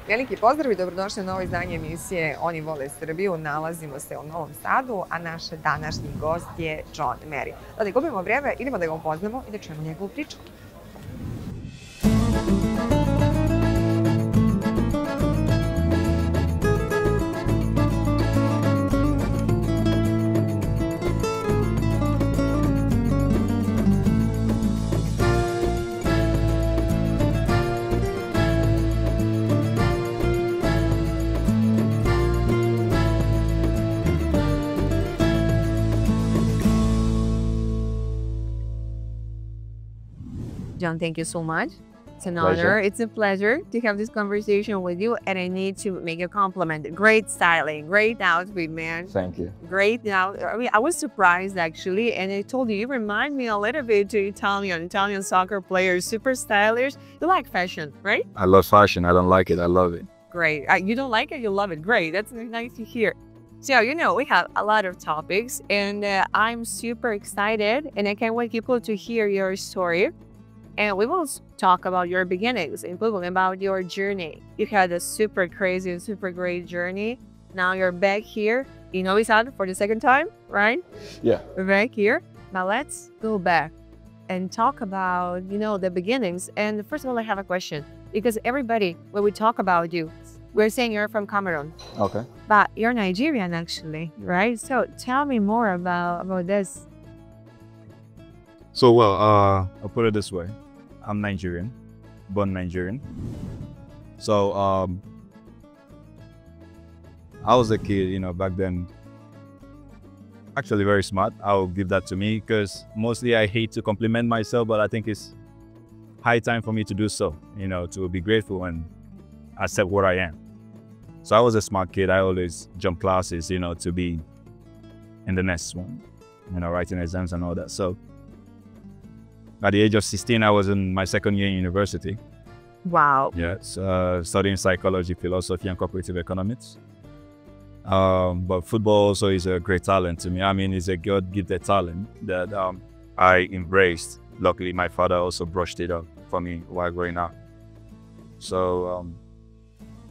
Veliki pozdrav i dobrodošli na novo izdanje emisije Oni vole Srbiju. Nalazimo se u Novom Sadu, a naš današnji gost je Džon Meri. Da ne gubimo vreme, idemo da ga upoznamo i da čujemo njegovu priču. John, thank you so much. It's an honor. It's a pleasure to have this conversation with you. And I need to make a compliment. Great styling, great outfit, man. Thank you. Great now. I mean, I was surprised actually. And I told you remind me a little bit to Italian soccer players, super stylish. You like fashion, right? I love fashion. I don't like it. I love it. Great. You don't like it? You love it. Great. That's nice to hear. So, we have a lot of topics and I'm super excited and I can't wait people to hear your story. And we will talk about your beginnings, including about your journey. You had a super crazy and super great journey. Now you're back here in Novi Sad for the second time, right? Yeah. We're back here. Now let's go back and talk about, the beginnings. And first of all, I have a question. Because everybody, when we talk about you, we're saying you're from Cameroon. Okay. But you're Nigerian, actually, right? So tell me more about this. So, well, I'll put it this way. I'm Nigerian, born Nigerian. So, I was a kid, back then, actually very smart. I'll give that to me because mostly I hate to compliment myself, but I think it's high time for me to do so, to be grateful and accept what I am. So I was a smart kid. I always jump classes, to be in the next one, writing exams and all that. So at the age of 16, I was in my second year in university. Wow. Yes, studying psychology, philosophy, and cooperative economics. But football also is a great talent to me. I mean, it's a God-gifted talent that I embraced. Luckily, my father also brushed it up for me while growing up. So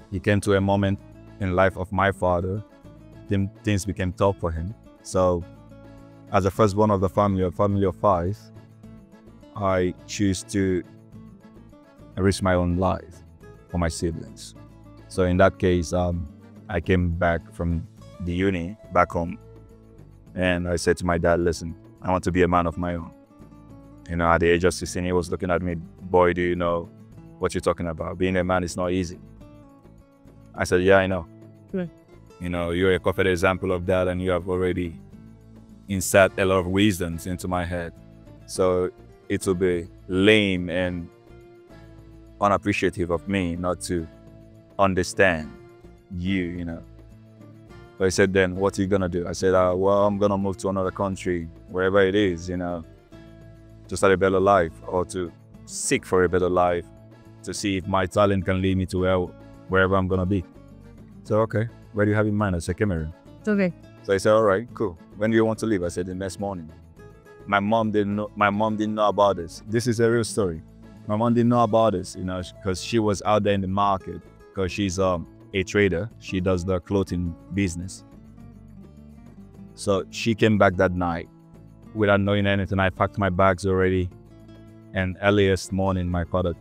he came to a moment in life of my father, things became tough for him. So as the firstborn of the family, a family of 5, I choose to risk my own life for my siblings. So in that case, I came back from the uni back home and I said to my dad, listen, I want to be a man of my own. At the age of 16, he was looking at me, boy, do you know what you're talking about? Being a man is not easy. I said, yeah, I know. Right. You're a perfect example of that and you have already inserted a lot of wisdoms into my head. So it will be lame and unappreciative of me not to understand you, But he said, then what are you gonna do? I said, well, I'm gonna move to another country, wherever it is, to start a better life or to seek for a better life, to see if my talent can lead me to wherever I'm gonna be. So, okay, where do you have in mind? I said, Cameroon. It's okay. So I said, all right, cool. When do you want to leave? I said, the next morning. My mom didn't know about this. This is a real story. My mom didn't know about this, because she was out there in the market, because she's a trader. She does the clothing business. So she came back that night without knowing anything. I packed my bags already. And earliest morning, my father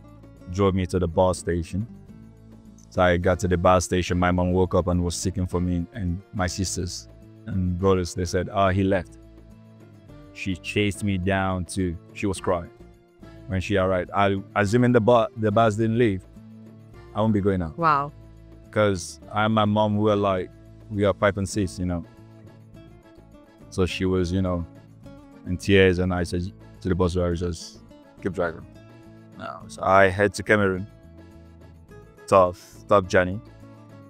drove me to the bus station. So I got to the bus station. My mom woke up and was seeking for me and my sisters and brothers. They said, he left. She chased me down she was crying when she arrived. Assuming the bus didn't leave, I won't be going out. Wow. Because I and my mom we are 5 and 6, So she was, in tears, and I said to the bus driver, just keep driving. So I head to Cameroon. Tough journey,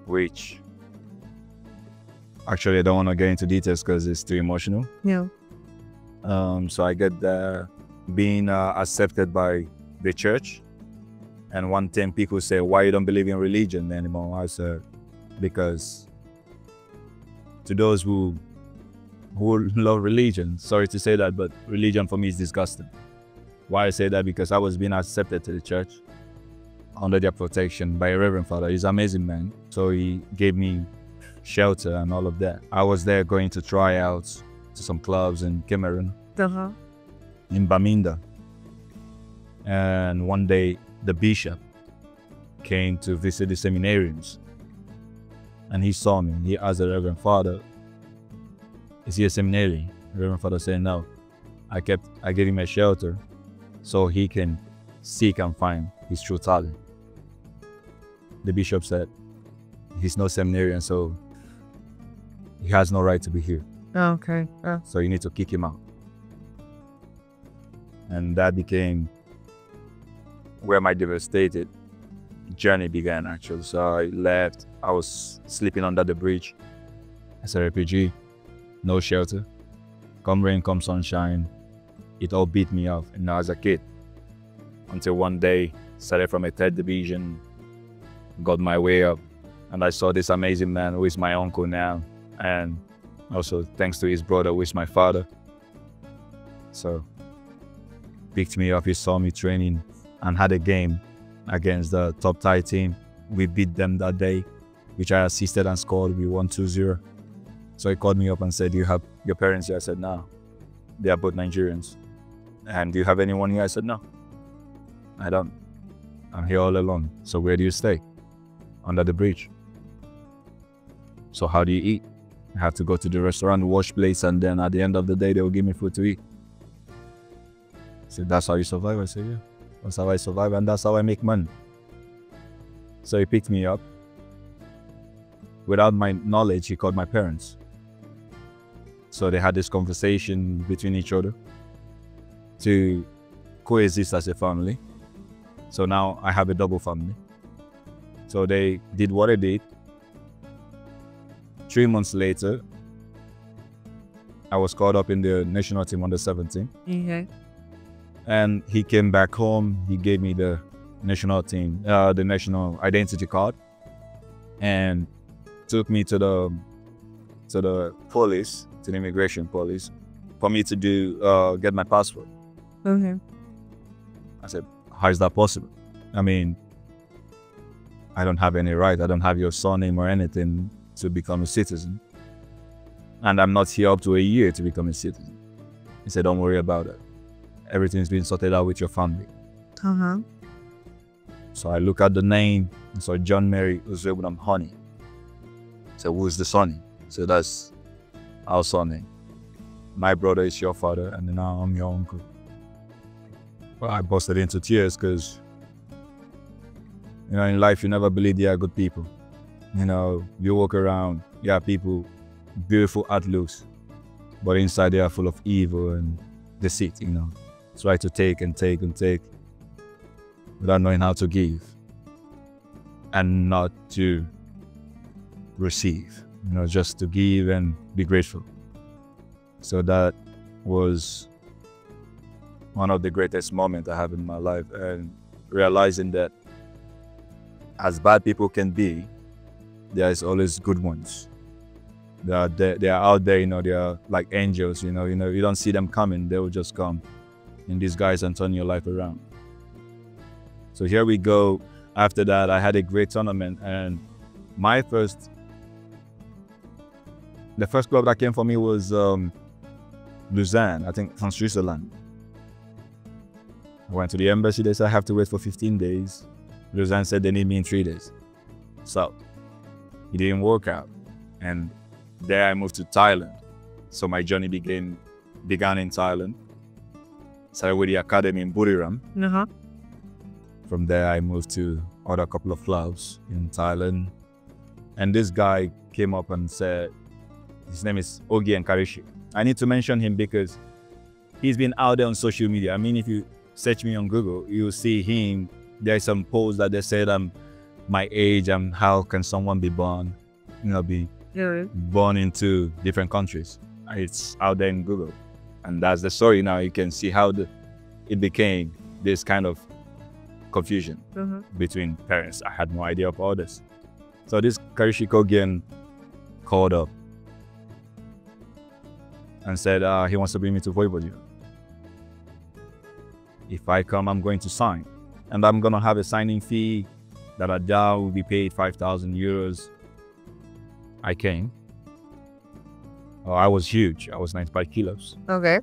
which actually I don't want to get into details because it's too emotional. Yeah. So I get there, being accepted by the church. And one thing people say, why you don't believe in religion anymore? I said, because to those who love religion, sorry to say that, but religion for me is disgusting. Why I say that? Because I was being accepted to the church. under their protection by a Reverend Father. He's an amazing man. So he gave me shelter and all of that. I was there going to tryouts to some clubs in Cameroon, in Baminda. And one day the bishop came to visit the seminarians. And he saw me. He asked the Reverend Father, "Is he a seminary?" The Reverend Father said, "No. I gave him a shelter so he can seek and find his true talent." The bishop said, "He's no seminarian, so he has no right to be here. Okay. So you need to kick him out." And that became where my devastated journey began, actually. So I left. I was sleeping under the bridge as a refugee, no shelter. Come rain, come sunshine, it all beat me up, and as a kid. Until one day, started from a 3rd division, got my way up, and I saw this amazing man who is my uncle now, and also thanks to his brother who is my father. So picked me up, he saw me training and had a game against the top Thai team. We beat them that day, which I assisted and scored. We won 2-0. So he called me up and said, "Do you have your parents here?" I said, "No, they are both Nigerians." "And do you have anyone here?" I said, "No, I don't. I'm here all alone." "So where do you stay?" "Under the bridge." "So how do you eat?" "I have to go to the restaurant, wash plates, and then at the end of the day, they will give me food to eat." He said, "That's how you survive?" I said, "Yeah, that's how I survive, and that's how I make money." So he picked me up. Without my knowledge, he called my parents. So they had this conversation between each other to coexist as a family. So now I have a double family. So they did what they did. 3 months later, I was called up in the national team under 17. Okay. And he came back home. He gave me the national team, the national identity card, and took me to the police, to the immigration police, for me to get my passport. Okay. I said, "How is that possible? I mean, I don't have any right. I don't have your surname or anything to become a citizen. And I'm not here up to a year to become a citizen." He said, "Don't worry about it. Everything's been sorted out with your family." So I look at the name, and saw Džon Meri, Uzebunam Honey. So who's the son? So that's our surname. My brother is your father, and then now I'm your uncle. Well, I busted into tears because, in life you never believe there are good people. You walk around, people, beautiful outlooks, but inside they are full of evil and deceit, Try to take and take and take without knowing how to give and not to receive, just to give and be grateful. So that was one of the greatest moments I have in my life, and realizing that as bad people can be, there is always good ones. They are out there, they are like angels, you don't see them coming, they will just come in disguise and turn your life around. So here we go. After that, I had a great tournament, and the first club that came for me was Lausanne, I think from Switzerland. I went to the embassy, they said I have to wait for 15 days. Lausanne said they need me in 3 days. So it didn't work out. And there I moved to Thailand. So my journey began in Thailand. Started with the academy in Buriram. From there, I moved to other couple of clubs in Thailand. And this guy came up and said, his name is Ogi Nkarishi. I need to mention him because he's been out there on social media. I mean, if you search me on Google, you'll see him. There's some posts that they said I'm my age and how can someone be born, born into different countries. It's out there in Google. And that's the story now. You can see how it became this kind of confusion between parents. I had no idea of all this. So this Karishi Kogian called up and said he wants to bring me to Voivodia. If I come, I'm going to sign. And I'm going to have a signing fee that Adele will be paid 5,000 euros. I came. Oh, I was huge. I was 95 kilos. Okay.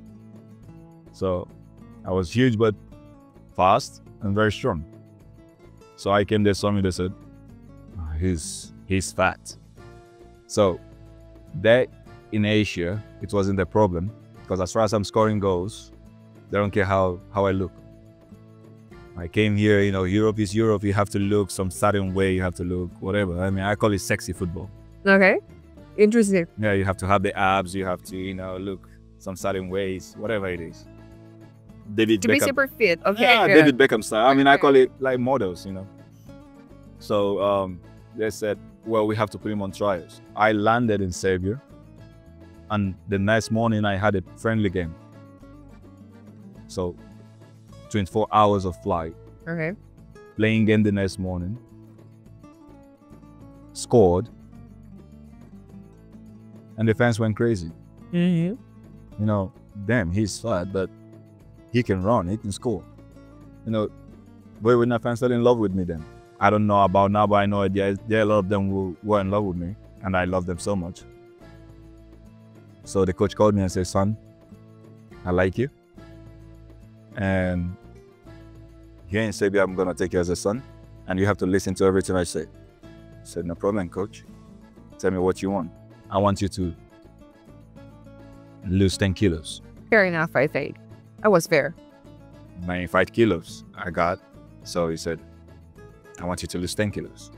So I was huge, but fast and very strong. So I came, they saw me, they said, "Oh, he's fat." So there in Asia, it wasn't a problem, because as far as I'm scoring goals, they don't care how I look. I came here, you know, Europe is Europe. You have to look some certain way. You have to look whatever. I mean, I call it sexy football. Okay. Interesting. Yeah, you have to have the abs. You have to, you know, look some certain ways, whatever it is. David To Beckham. be super fit. Okay. Yeah, good. David Beckham style. I mean, I Okay. call it like models, you know. So they said, well, we have to put him on trials. I landed in Serbia, and the next morning I had a friendly game. So 24 hours of flight, Okay. playing game the next morning, scored, and the fans went crazy. Mm-hmm. You know, damn, he's fat, but he can run, he can score. You know, why wouldn't the fans fell in love with me then? I don't know about now, but I know there are a lot of them who were in love with me, and I love them so much. So the coach called me and said, "Son, I like you. And here in Serbia, I'm gonna take you as a son, and you have to listen to everything I say." I said, "No problem, coach. Tell me what you want. I want you to lose 10 kilos. Fair enough, I think. I was fair. 95 kilos I got." So he said, "I want you to lose 10 kilos.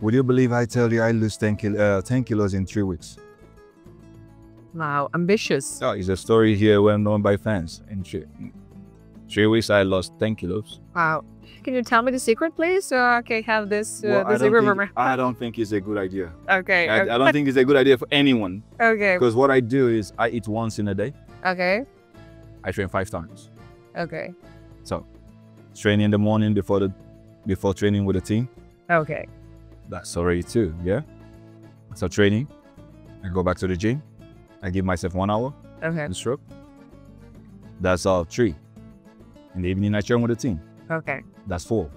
Would you believe I tell you I lose 10 kilos in 3 weeks? Wow, ambitious. Oh, it's a story here well known by fans. In 3 weeks, I lost 10 kilos. Wow. Can you tell me the secret, please? So I can have this, Well, the secret for I don't think it's a good idea. Okay. I don't think it's a good idea for anyone. Okay. Because what I do is I eat once in a day. Okay. I train 5 times. Okay. So, training in the morning before training with the team. Okay. That's already 2, yeah? So training, I go back to the gym. I give myself 1 hour Okay. to stroke. That's 3. In the evening, I train with the team. Okay. That's 4.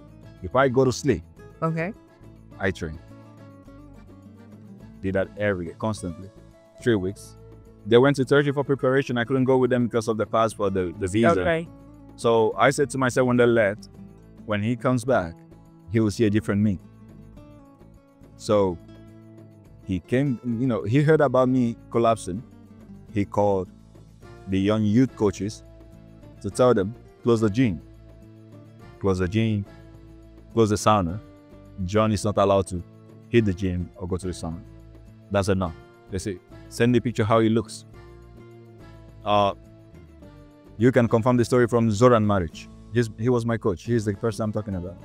If I go to sleep, Okay. I train. Did that every day, constantly. 3 weeks. They went to Turkey for preparation. I couldn't go with them because of the passport, the visa. Okay. So I said to myself when they left, when he comes back, he will see a different me. So he came, you know, he heard about me collapsing. He called the young youth coaches to tell them, close the gym. Close the gym, close the sauna. John is not allowed to hit the gym or go to the sauna. That's enough. They say, send the picture how he looks. You can confirm the story from Džon Meri. He was my coach. He's the person I'm talking about.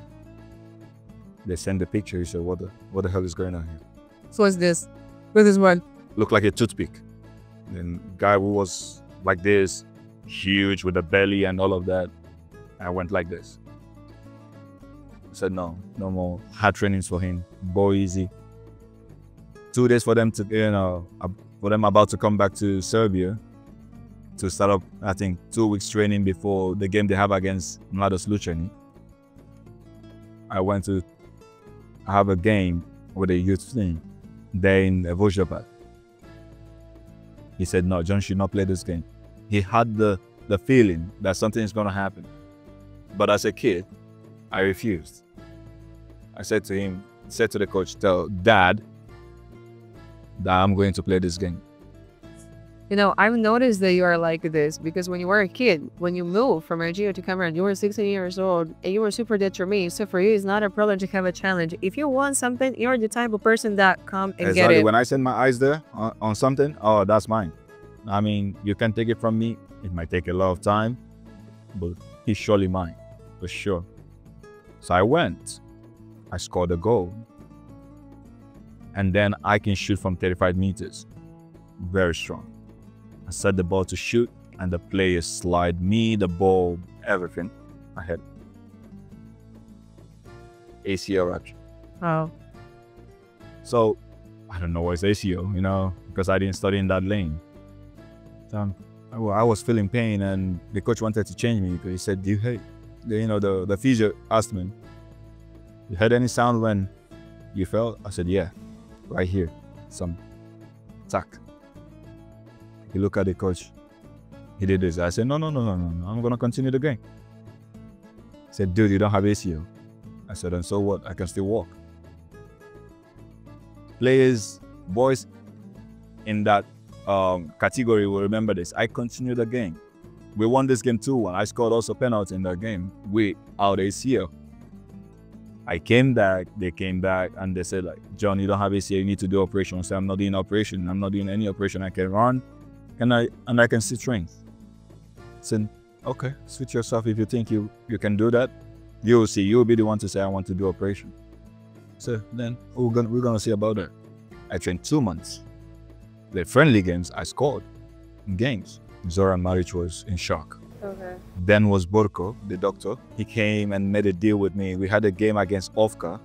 They send the picture. He said, what the hell is going on here? So what's this? What is one? Looked like a toothpick. Then guy who was like this, huge with the belly and all of that. I went like this. I said, no more hard trainings for him. Go easy. 2 days for them to, you know, for them about to come back to Serbia to start up, I think, 2 weeks training before the game they have against Mladost Lučani. I went to have a game with a youth team there in Voždovac. He said, no, John should not play this game. He had the feeling that something is going to happen. But as a kid, I refused. I said to the coach, tell Dad that I'm going to play this game. You know, I've noticed that you are like this because when you were a kid, when you moved from Nigeria to Cameroon, you were 16 years old and you were super determined. So for you, it's not a problem to have a challenge. If you want something, you're the type of person that come and get it. When I set my eyes there on something, oh, that's mine. I mean, you can take it from me. It might take a lot of time, but he's surely mine, for sure. So I went. I scored a goal. And then I can shoot from 35 meters. Very strong. I set the ball to shoot, and the players slide me, the ball, everything. I hit. ACL rupture. Oh. So I don't know what's ACL, you know, because I didn't study in that lane. So I was feeling pain, and the coach wanted to change me because he said, "Do you hate?" You know, the physio asked me, You heard any sound when you fell? I said, yeah, right here. Some tack. He looked at the coach. He did this. I said, no. I'm going to continue the game. He said, dude, you don't have ACL. I said, and so what? I can still walk. Players, boys in that category will remember this. I continued the game. We won this game 2-1. I scored also penalty in that game without ACL. I came back, they came back, and they said, like, John, you don't have ACL, you need to do operation. I said, I'm not doing operation. I'm not doing any operation. I can run, and I can still train. I said, okay, switch yourself if you think you can do that. You'll see. You'll be the one to say, I want to do operation. So then we're gonna see about that. I trained 2 months. The friendly games, I scored in games. Zoran Maric was in shock. Okay. Then was Borko, the doctor. He came and made a deal with me. We had a game against Ofka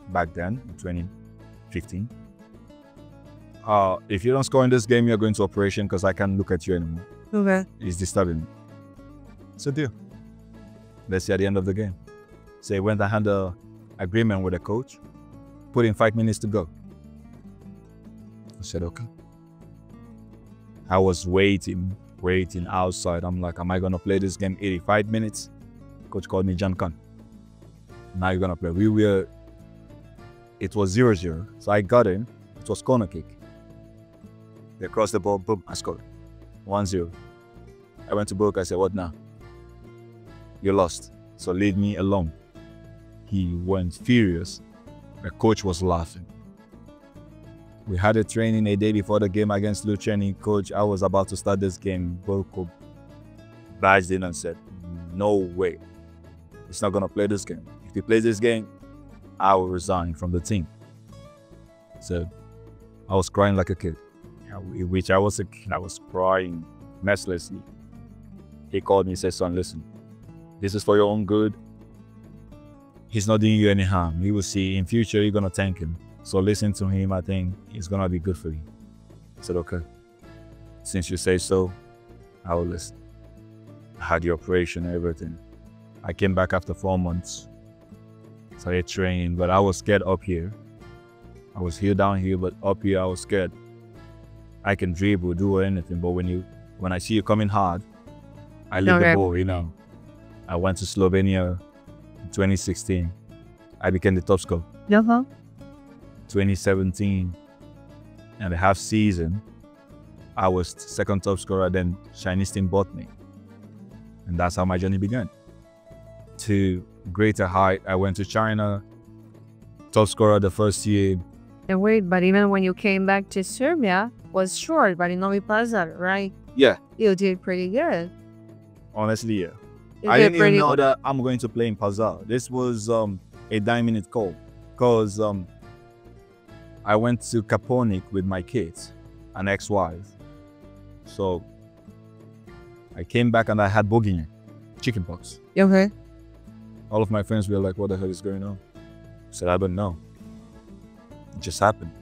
back then, in 2015. If you don't score in this game, you're going to operation because I can't look at you anymore. Okay. It's disturbing me. It's a deal. Let's see at the end of the game. So he went and had an agreement with the coach. Put in 5 minutes to go. I said, okay. I was waiting outside. I'm like, am I going to play this game 85 minutes? Coach called me John Khan. Now you're going to play. It was 0-0. So I got in. It was corner kick. They crossed the ball, boom, I scored. 1-0. I went to Book. I said, what now? You lost. So leave me alone. He went furious. The coach was laughing. We had a training a day before the game against Luceni. Coach, I was about to start this game. Borko barged in and said, no way. He's not going to play this game. If he plays this game, I will resign from the team. So I was crying like a kid. Which I was a kid. I was crying mercilessly. He called me and said, son, listen, this is for your own good. He's not doing you any harm. You will see in future, you're going to thank him. So listen to him. I think it's going to be good for you. I said, okay. Since you say so, I will listen. I had the operation and everything. I came back after 4 months. So I trained, but I was scared up here. I was here down here, but up here I was scared. I can dribble, do anything, but when I see you coming hard, I leave the ball, you know. I went to Slovenia in 2016. I became the top scorer. 2017 and a half season, I was second top scorer, then Chinese team bought me. And that's how my journey began. To greater height, I went to China, top scorer the first year. And wait, but even when you came back to Serbia, was short, but in Novi Pazar, right? Yeah. You did pretty good. Honestly, yeah. I didn't even know that I'm going to play in Pazar. This was a 9-minute call because I went to Kaponik with my kids, an ex-wife. So I came back and I had boogie, chickenpox. Okay. All of my friends were like, what the hell is going on? I said, I don't know. It just happened.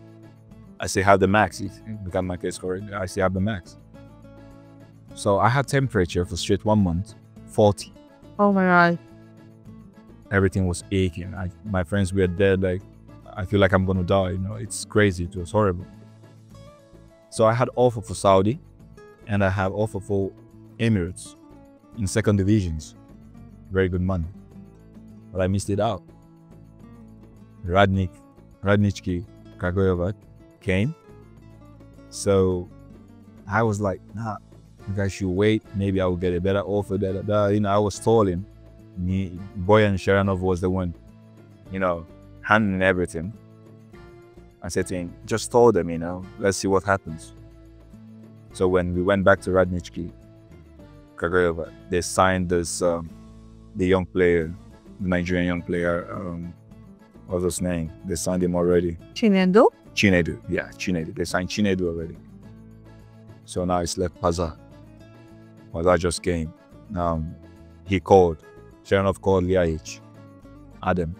I say, have the max. Because my case correct. I say, have the max. So I had temperature for straight 1 month, 40. Oh my God. Everything was aching. My friends were dead. Like, I feel like I'm going to die. You know, it's crazy. It was horrible. So I had offer for Saudi and I have offer for Emirates in second divisions. Very good money. But I missed it out. Radnički Kragujevac came. So I was like, nah, you guys should wait. Maybe I will get a better offer. You know, I was stalling. Boyan Sharanov was the one, you know, handling everything. I said to him, just told them, you know, let's see what happens. So when we went back to Radnički Kragujevac, they signed this, the young player, the Nigerian young player, what's his name? They signed him already. Chinedu? Chinedu, yeah, Chinedu. They signed Chinedu already. So now it's left Pazar. Pazar just came. He called. Sharanov called Ljajic, Adam.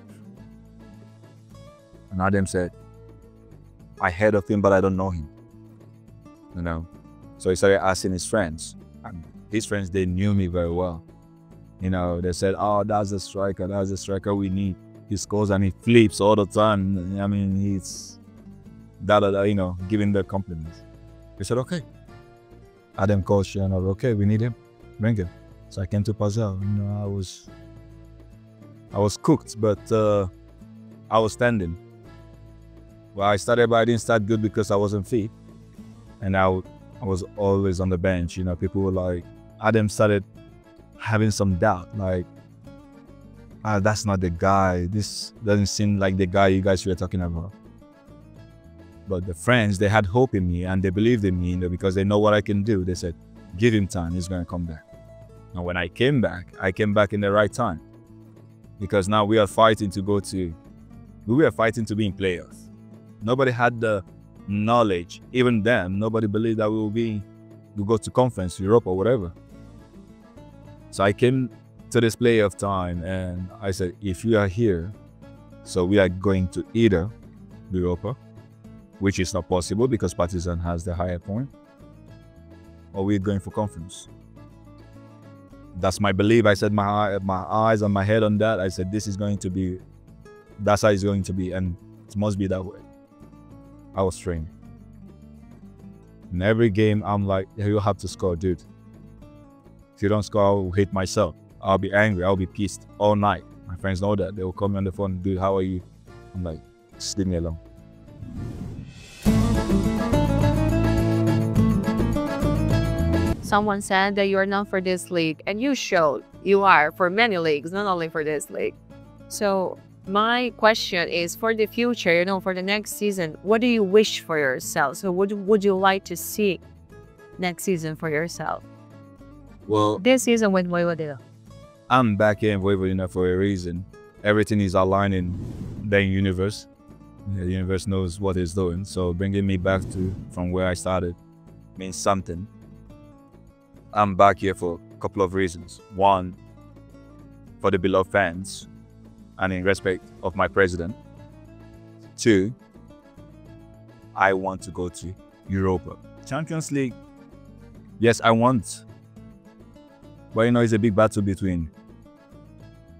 And Adam said, I heard of him, but I don't know him. You know? So he started asking his friends. And his friends, they knew me very well. You know, they said, oh, that's the striker we need. he scores and he flips all the time. I mean, he's giving the compliments. They said, okay. Adam coach, and I was okay, we need him, bring him. So I came to Pazel. I was cooked, but I was standing. Well, I started, but I didn't start good because I wasn't fit, and I was always on the bench. People were like, Adam started having some doubt, like, that's not the guy. This doesn't seem like the guy you guys were talking about. But the friends, they had hope in me and they believed in me, because they know what I can do. They said, give him time, he's going to come back. And when I came back in the right time, because now we are fighting to be in playoffs. Nobody had the knowledge. Even then, nobody believed that we go to conference, Europe or whatever. So I came to this playoff time and I said, if you are here, so we are going to either Europa, which is not possible because Partizan has the higher point, or we're going for conference. That's my belief. I said my eyes and my head on that. I said, that's how it's going to be, and it must be that way. I was training. In every game, I'm like, you have to score, dude. If you don't score, I'll hate myself. I'll be angry, I'll be pissed all night. My friends know that. They will call me on the phone, dude, how are you? I'm like, just leave me alone. Someone said that you are not for this league, and you showed you are for many leagues, not only for this league. So my question is, for the future, for the next season, what do you wish for yourself? So what would you like to see next season for yourself? Well, this season with Vojvodina. I'm back here in Vojvodina for a reason. Everything is aligned in the universe. The universe knows what it's doing. So bringing me back from where I started means something. I'm back here for a couple of reasons. One, for the beloved fans and in respect of my president. Two, I want to go to Europa. Champions League, yes, I want. But it's a big battle between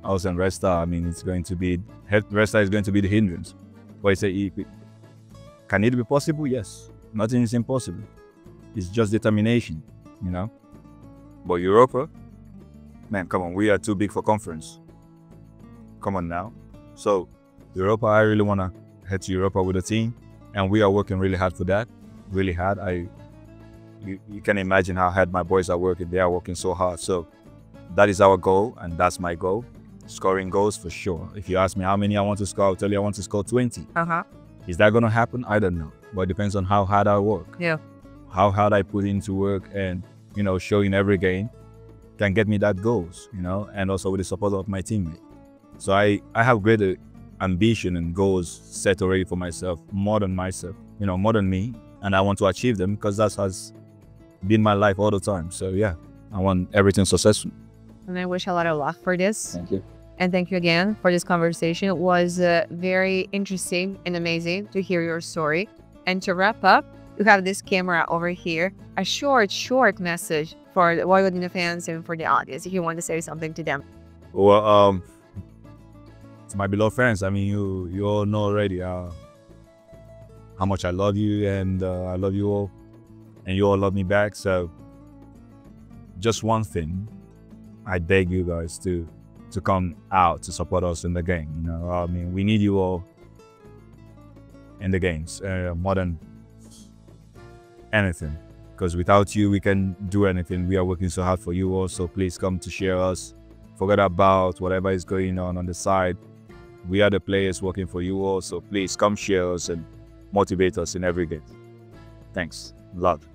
us and Red Star. I mean, Red Star is going to be the hindrance. But can it be possible? Yes. Nothing is impossible. It's just determination, But Europa, man, come on, we are too big for conference. Come on now. So Europa, I really want to head to Europa with the team, and we are working really hard for that. Really hard. You can imagine how hard my boys are working. They are working so hard. So that is our goal, and that's my goal. Scoring goals for sure. If you ask me how many I want to score, I'll tell you I want to score 20. Is that going to happen? I don't know. But it depends on how hard I work. Yeah. How hard I put into work, and showing every game can get me that goals, and also with the support of my teammate. So I have greater ambition and goals set already for myself, more than me, and I want to achieve them because that has been my life all the time. So yeah, I want everything successful. And I wish a lot of luck for this. Thank you. And thank you again for this conversation. It was very interesting and amazing to hear your story. And to wrap up, you have this camera over here, a short message for the Vojvodina fans and for the audience, if you want to say something to them. Well, to my beloved fans, I mean, you all know already how much I love you, and I love you all, and you all love me back. So just one thing, I beg you guys to come out to support us in the game. I mean, we need you all in the games more than anything, because without you, we can do anything. We are working so hard for you all, so please come to share us. Forget about whatever is going on the side. We are the players working for you all, so please come share us and motivate us in every game. Thanks. Love.